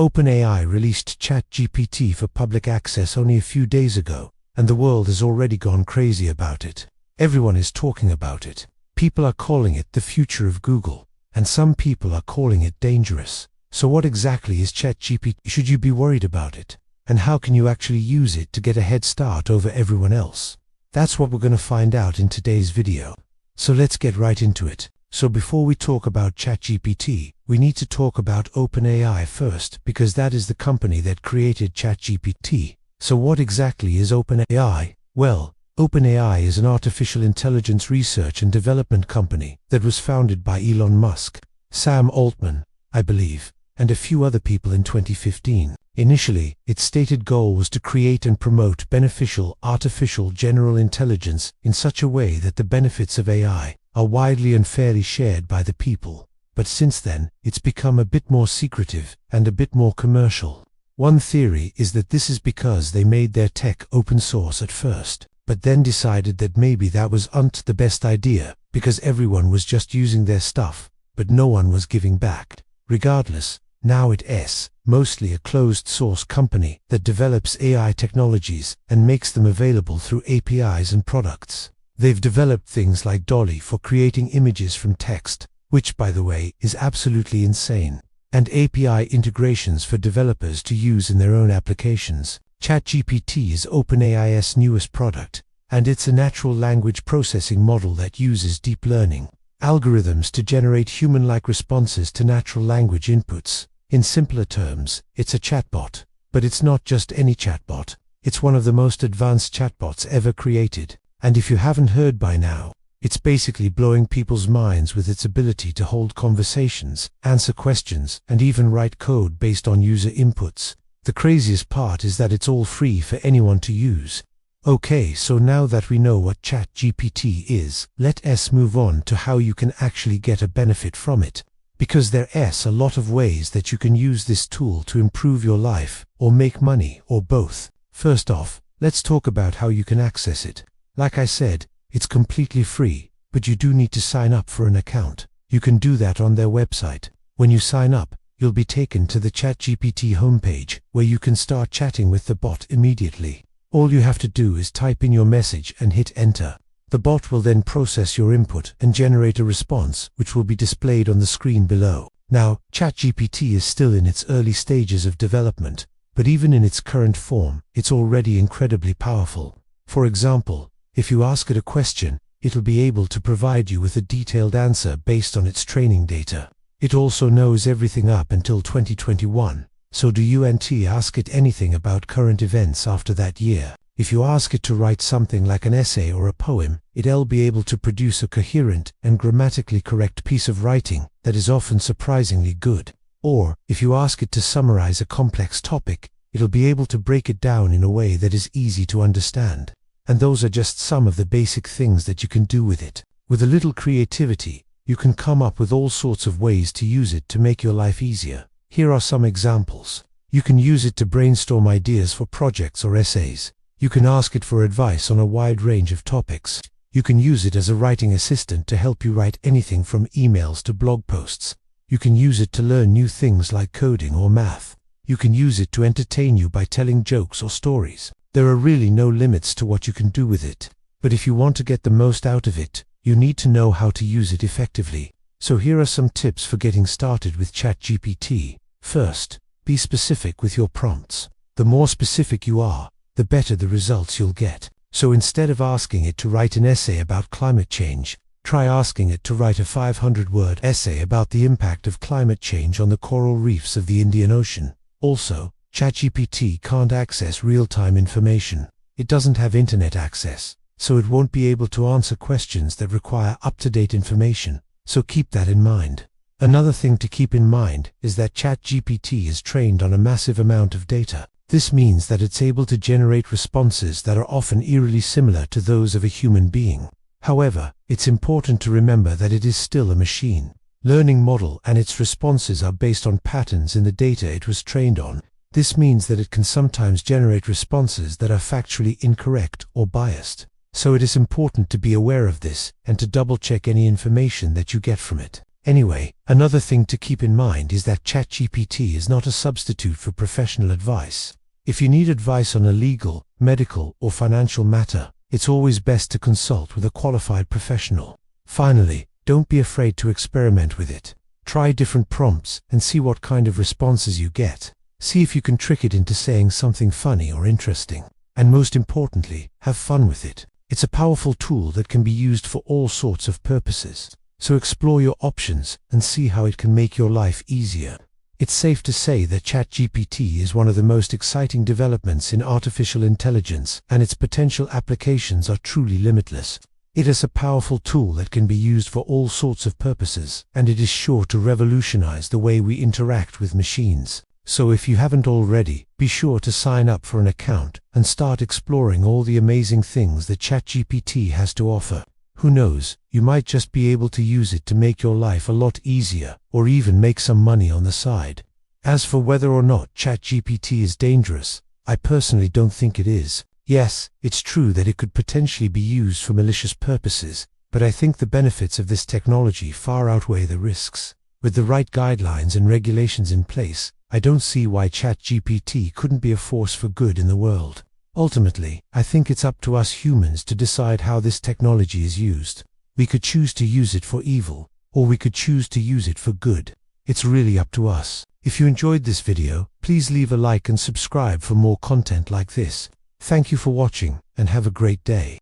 OpenAI released ChatGPT for public access only a few days ago, and the world has already gone crazy about it. Everyone is talking about it. People are calling it the future of Google, and some people are calling it dangerous. So what exactly is ChatGPT? Should you be worried about it? And how can you actually use it to get a head start over everyone else? That's what we're going to find out in today's video. So let's get right into it. So before we talk about ChatGPT, we need to talk about OpenAI first, because that is the company that created ChatGPT. So what exactly is OpenAI? Well, OpenAI is an artificial intelligence research and development company that was founded by Elon Musk, Sam Altman, I believe, and a few other people in 2015. Initially, its stated goal was to create and promote beneficial artificial general intelligence in such a way that the benefits of AI are widely and fairly shared by the people. But since then, it's become a bit more secretive and a bit more commercial. One theory is that this is because they made their tech open source at first, but then decided that maybe that wasn't the best idea, because everyone was just using their stuff, but no one was giving back. Regardless, now it is mostly a closed-source company that develops AI technologies and makes them available through APIs and products. They've developed things like Dolly for creating images from text, which, by the way, is absolutely insane, and API integrations for developers to use in their own applications. ChatGPT is OpenAI's newest product, and it's a natural language processing model that uses deep learning algorithms to generate human-like responses to natural language inputs. In simpler terms, it's a chatbot. But it's not just any chatbot. It's one of the most advanced chatbots ever created. And if you haven't heard by now, it's basically blowing people's minds with its ability to hold conversations, answer questions, and even write code based on user inputs. The craziest part is that it's all free for anyone to use. Okay, so now that we know what ChatGPT is, let us move on to how you can actually get a benefit from it. Because there is a lot of ways that you can use this tool to improve your life, or make money, or both. First off, let's talk about how you can access it. Like I said, it's completely free, but you do need to sign up for an account. You can do that on their website. When you sign up, you'll be taken to the ChatGPT homepage, where you can start chatting with the bot immediately. All you have to do is type in your message and hit enter. The bot will then process your input and generate a response, which will be displayed on the screen below. Now, ChatGPT is still in its early stages of development, but even in its current form, it's already incredibly powerful. For example, if you ask it a question, it'll be able to provide you with a detailed answer based on its training data. It also knows everything up until 2021. So do you ask it anything about current events after that year? If you ask it to write something like an essay or a poem, it'll be able to produce a coherent and grammatically correct piece of writing that is often surprisingly good. Or, if you ask it to summarize a complex topic, it'll be able to break it down in a way that is easy to understand. And those are just some of the basic things that you can do with it. With a little creativity, you can come up with all sorts of ways to use it to make your life easier. Here are some examples. You can use it to brainstorm ideas for projects or essays. You can ask it for advice on a wide range of topics. You can use it as a writing assistant to help you write anything from emails to blog posts. You can use it to learn new things like coding or math. You can use it to entertain you by telling jokes or stories. There are really no limits to what you can do with it. But if you want to get the most out of it, you need to know how to use it effectively. So here are some tips for getting started with ChatGPT. First, be specific with your prompts. The more specific you are, the better the results you'll get. So instead of asking it to write an essay about climate change, try asking it to write a 500-word essay about the impact of climate change on the coral reefs of the Indian Ocean. Also, ChatGPT can't access real-time information. It doesn't have internet access, so it won't be able to answer questions that require up-to-date information. So keep that in mind. Another thing to keep in mind is that ChatGPT is trained on a massive amount of data. This means that it's able to generate responses that are often eerily similar to those of a human being. However, it's important to remember that it is still a machine learning model, and its responses are based on patterns in the data it was trained on. This means that it can sometimes generate responses that are factually incorrect or biased. So it is important to be aware of this and to double-check any information that you get from it. Anyway, another thing to keep in mind is that ChatGPT is not a substitute for professional advice. If you need advice on a legal, medical, or financial matter, it's always best to consult with a qualified professional. Finally, don't be afraid to experiment with it. Try different prompts and see what kind of responses you get. See if you can trick it into saying something funny or interesting. And most importantly, have fun with it. It's a powerful tool that can be used for all sorts of purposes. So explore your options and see how it can make your life easier. It's safe to say that ChatGPT is one of the most exciting developments in artificial intelligence, and its potential applications are truly limitless. It is a powerful tool that can be used for all sorts of purposes, and it is sure to revolutionize the way we interact with machines. So if you haven't already, be sure to sign up for an account and start exploring all the amazing things that ChatGPT has to offer. Who knows, you might just be able to use it to make your life a lot easier, or even make some money on the side. As for whether or not ChatGPT is dangerous, I personally don't think it is. Yes, it's true that it could potentially be used for malicious purposes, but I think the benefits of this technology far outweigh the risks. With the right guidelines and regulations in place, I don't see why ChatGPT couldn't be a force for good in the world. Ultimately, I think it's up to us humans to decide how this technology is used. We could choose to use it for evil, or we could choose to use it for good. It's really up to us. If you enjoyed this video, please leave a like and subscribe for more content like this. Thank you for watching, and have a great day.